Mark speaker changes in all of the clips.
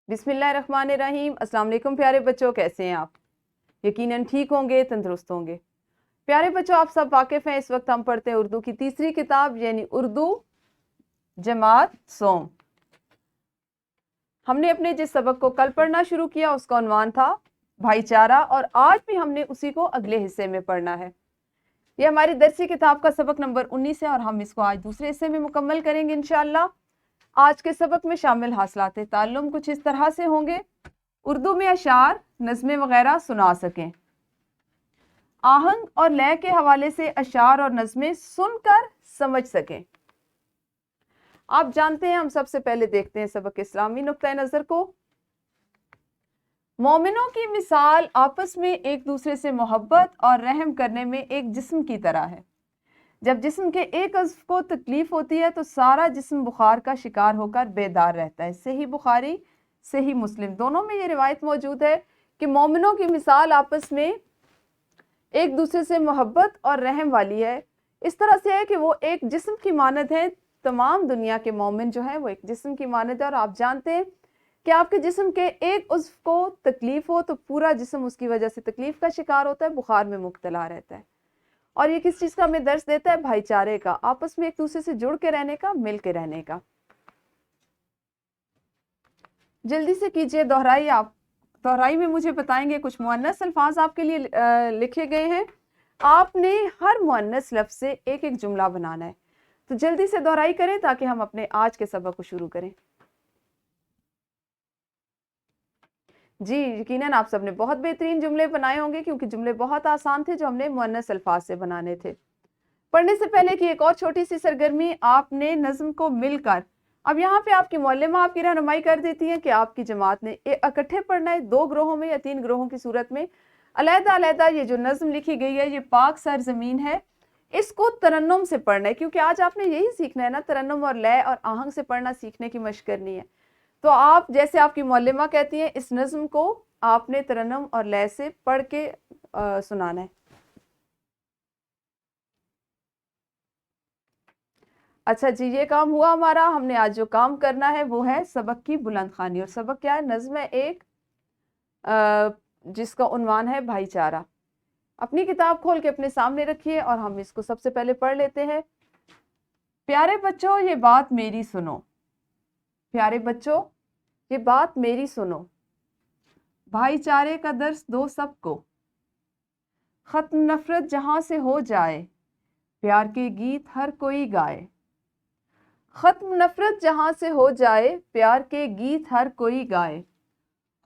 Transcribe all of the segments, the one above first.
Speaker 1: बिस्मिल्लाहिर्रहमानिर्रहीम। अस्सलाम वालेकुम प्यारे बच्चों, कैसे हैं आप? यकीनन ठीक होंगे, तंदुरुस्त होंगे। प्यारे बच्चों, आप सब वाकिफ़ हैं, इस वक्त हम पढ़ते हैं उर्दू की तीसरी किताब यानी उर्दू जमात सोम। हमने अपने जिस सबक को कल पढ़ना शुरू किया उसका उन्वान था भाईचारा, और आज भी हमने उसी को अगले हिस्से में पढ़ना है। ये हमारी दरसी किताब का सबक नंबर 19 है और हम इसको आज दूसरे हिस्से में मुकम्मल करेंगे इंशाअल्लाह। आज के सबक में शामिल हासिलात ताल्लुम कुछ इस तरह से होंगे: उर्दू में अशार, नज़्में वगैरह सुना सकें, आहंग और लय के हवाले से अशार और नज़्में सुनकर समझ सकें। आप जानते हैं, हम सबसे पहले देखते हैं सबक इस्लामी नुक्ता नज़र को। मोमिनों की मिसाल आपस में एक दूसरे से मोहब्बत और रहम करने में एक जिस्म की तरह है। जब जिस्म के एक अज़्व को तकलीफ होती है तो सारा जिस्म बुखार का शिकार होकर बेदार रहता है। सही बुखारी, सही मुस्लिम दोनों में ये रिवायत मौजूद है कि मोमिनों की मिसाल आपस में एक दूसरे से मोहब्बत और रहम वाली है। इस तरह से है कि वो एक जिस्म की मानद है। तमाम दुनिया के मोमिन जो हैं वो एक जिस्म की मानद है। और आप जानते हैं कि आपके जिस्म के एक उज़्व को तकलीफ हो तो पूरा जिस्म उसकी वजह से तकलीफ का शिकार होता है, बुखार में मुब्तला रहता है। और ये किस चीज़ का हमें दर्स देता है? भाईचारे का, आपस में एक दूसरे से जुड़ के रहने का, मिल के रहने का। जल्दी से कीजिए दोहराई। आप दोहराई में मुझे बताएंगे कुछ मुअन्नस अल्फाज आपके लिए लिखे गए हैं। आपने हर मुअन्नस लफ्ज़ से एक एक जुमला बनाना है। तो जल्दी से दोहराई करें ताकि हम अपने आज के सबक को शुरू करें। जी, यकीनन आप सबने बहुत बेहतरीन जुमले बनाए होंगे, क्योंकि जुमले बहुत आसान थे जो हमने मुअन्नस अल्फाज से बनाने थे। पढ़ने से पहले की एक और छोटी सी सरगर्मी, आपने नज़्म को मिलकर, अब यहाँ पे आपकी मौलमा आपकी रहनुमाई कर देती है कि आपकी जमात ने इकट्ठे पढ़ना है, 2 ग्रोहों में या 3 ग्रोहों की सूरत में। अलहदा-अलहदा ये जो नज़्म लिखी गई है ये पाक सरजमीन है, इसको तरन्नुम से पढ़ना है, क्योंकि आज आपने यही सीखना है ना, तरन्नुम और लय और आहंग से पढ़ना सीखने की मशक करनी है। तो आप जैसे आपकी मौलमा कहती हैं, इस नज़्म को आपने तरन्नुम और लय से पढ़ के सुनाना है। अच्छा जी, ये काम हुआ हमारा। हमने आज जो काम करना है वो है सबक की बुलंद ख़्वानी। और सबक क्या है? नज़्म है एक जिसका उन्वान है भाईचारा। अपनी किताब खोल के अपने सामने रखिए और हम इसको सबसे पहले पढ़ लेते हैं। प्यारे बच्चों, ये बात मेरी सुनो। प्यारे बच्चों, ये बात मेरी सुनो। भाईचारे का दर्स दो सबको। खत्म नफरत जहां से हो जाए, प्यार के गीत हर कोई गाए। खत्म नफरत जहां से हो जाए, प्यार के गीत हर कोई गाए।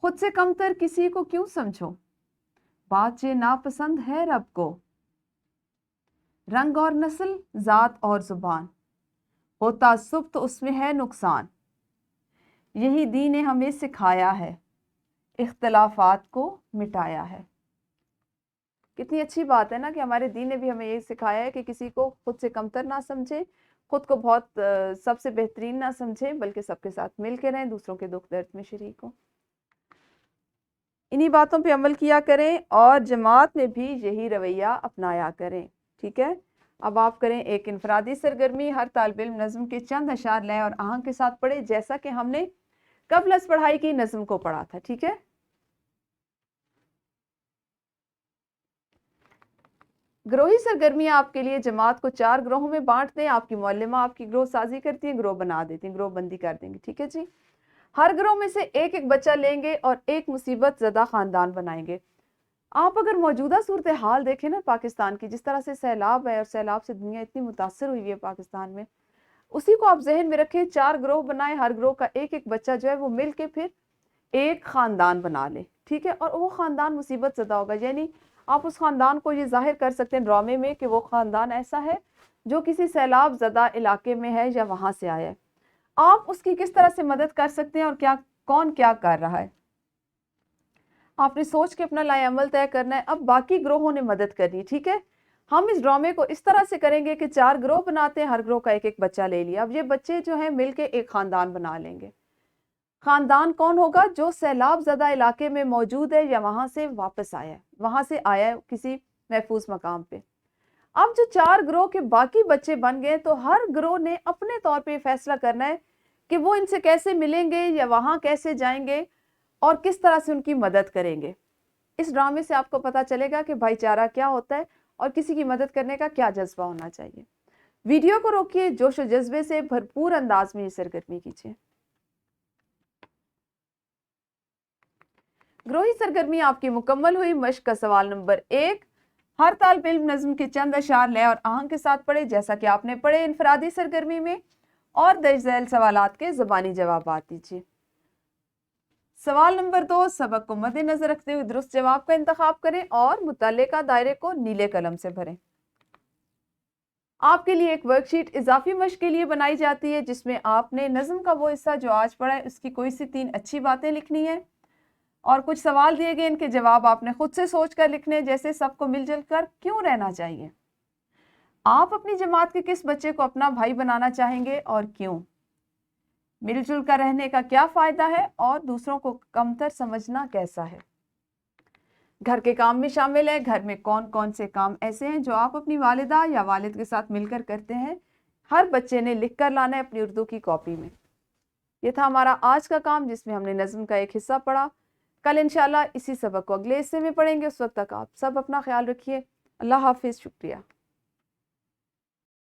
Speaker 1: खुद से कमतर किसी को क्यों समझो, बात ये नापसंद है रब को। रंग और नस्ल, जात और जुबान, हो तासुब तो उसमें है नुकसान। यही दीन ने हमें सिखाया है, इख्तलाफात को मिटाया है। कितनी अच्छी बात है ना कि हमारे दीन ने भी हमें ये सिखाया है कि किसी को खुद से कमतर ना समझे, खुद को बहुत सबसे बेहतरीन ना समझे, बल्कि सबके साथ मिल के रहें, दूसरों के दुख दर्द में शरीक हो। इन्हीं बातों पे अमल किया करें और जमात में भी यही रवैया अपनाया करें। ठीक है, अब आप करें एक इनफरादी सरगर्मी। हर तालिब इल्म नज़्म के चंद अशार लय और आहंग के साथ पढ़े, जैसा कि हमने कबल अज़ पढ़ाई की नज़्म को पढ़ा था। ठीक है, ग्रोही सरगर्मियाँ आपके लिए जमात को 4 ग्रोहों में बांट दें। आपकी मौलमा आपकी ग्रोह साजी करती है, ग्रोह बना देती है, ग्रोह बंदी कर देंगे। ठीक है जी, हर ग्रोह में से एक एक बच्चा लेंगे और एक मुसीबत ज़दा ख़ानदान बनाएंगे। आप अगर मौजूदा सूरत हाल देखें ना पाकिस्तान की, जिस तरह से सैलाब है और सैलाब से दुनिया इतनी मुतासर हुई है पाकिस्तान में, उसी को आप जहन में रखें। 4 ग्रोह बनाए, हर ग्रोह का एक एक बच्चा जो है वो मिल के फिर एक ख़ानदान बना ले। ठीक है, और वो ख़ानदान मुसीबत ज़दा होगा, यानी आप उस ख़ानदान को ये जाहिर कर सकते हैं ड्रामे में कि वो ख़ानदान ऐसा है जो किसी सैलाब ज़दा इलाके में है या वहाँ से आया है। आप उसकी किस तरह से मदद कर सकते हैं और कौन क्या कर रहा है, आपने सोच के अपना लाएअमल तय करना है। अब बाकी ग्रोहों ने मदद करनी है। ठीक है, हम इस ड्रामे को इस तरह से करेंगे कि 4 ग्रोह बनाते हैं, हर ग्रोह का एक एक बच्चा ले लिया। अब ये बच्चे जो हैं मिलके एक ख़ानदान बना लेंगे। ख़ानदान कौन होगा? जो सैलाब ज़दा इलाके में मौजूद है या वहाँ से वापस आया है, वहाँ से आया है किसी महफूज मकाम पे। अब जो 4 ग्रोह के बाकी बच्चे बन गए तो हर ग्रोह ने अपने तौर पे फैसला करना है کہ وہ ان سے کیسے ملیں گے یا وہاں کیسے جائیں گے اور کس طرح سے ان کی مدد کریں گے۔ اس ڈرامے سے آپ کو پتہ چلے گا کہ بھائی چارہ کیا ہوتا ہے اور کسی کی مدد کرنے کا کیا جذبہ ہونا چاہیے۔ ویڈیو کو روکیے، جوش و جذبے سے بھرپور انداز میں یہ سرگرمی کیجیے۔ گروہی سرگرمی آپ کی مکمل ہوئی۔ مشق کا سوال نمبر 1، ہر طالب علم نظم کے چند اشعار لے اور آہنگ کے ساتھ پڑھے جیسا کہ آپ نے پڑھے انفرادی سرگرمی میں، اور درج ذیل سوالات کے زبانی جوابات دیجیے۔ سوال نمبر 2، سبق کو مد نظر رکھتے ہوئے درست جواب کا انتخاب کریں اور متعلقہ دائرے کو نیلے قلم سے بھریں۔ آپ کے لیے ایک ورک شیٹ اضافی مشق کے لیے بنائی جاتی ہے جس میں آپ نے نظم کا وہ حصہ جو آج پڑھا ہے اس کی کوئی سی 3 اچھی باتیں لکھنی ہیں، اور کچھ سوال دیے گئے، ان کے جواب آپ نے خود سے سوچ کر لکھنے، جیسے سب کو مل جل کر کیوں رہنا چاہیے؟ آپ اپنی جماعت کے کس بچے کو اپنا بھائی بنانا چاہیں گے اور کیوں؟ مل جل کر رہنے کا کیا فائدہ ہے اور دوسروں کو کمتر سمجھنا کیسا ہے؟ گھر کے کام میں شامل ہے، گھر میں کون کون سے کام ایسے ہیں جو آپ اپنی والدہ یا والد کے ساتھ مل کر کرتے ہیں؟ ہر بچے نے لکھ کر لانا ہے اپنی اردو کی کاپی میں۔ یہ تھا ہمارا آج کا کام جس میں ہم نے نظم کا ایک حصہ پڑھا۔ کل انشاءاللہ اسی سبق کو اگلے حصے میں پڑھیں گے۔ اس وقت تک آپ سب اپنا خیال رکھیے۔ اللہ حافظ، شکریہ۔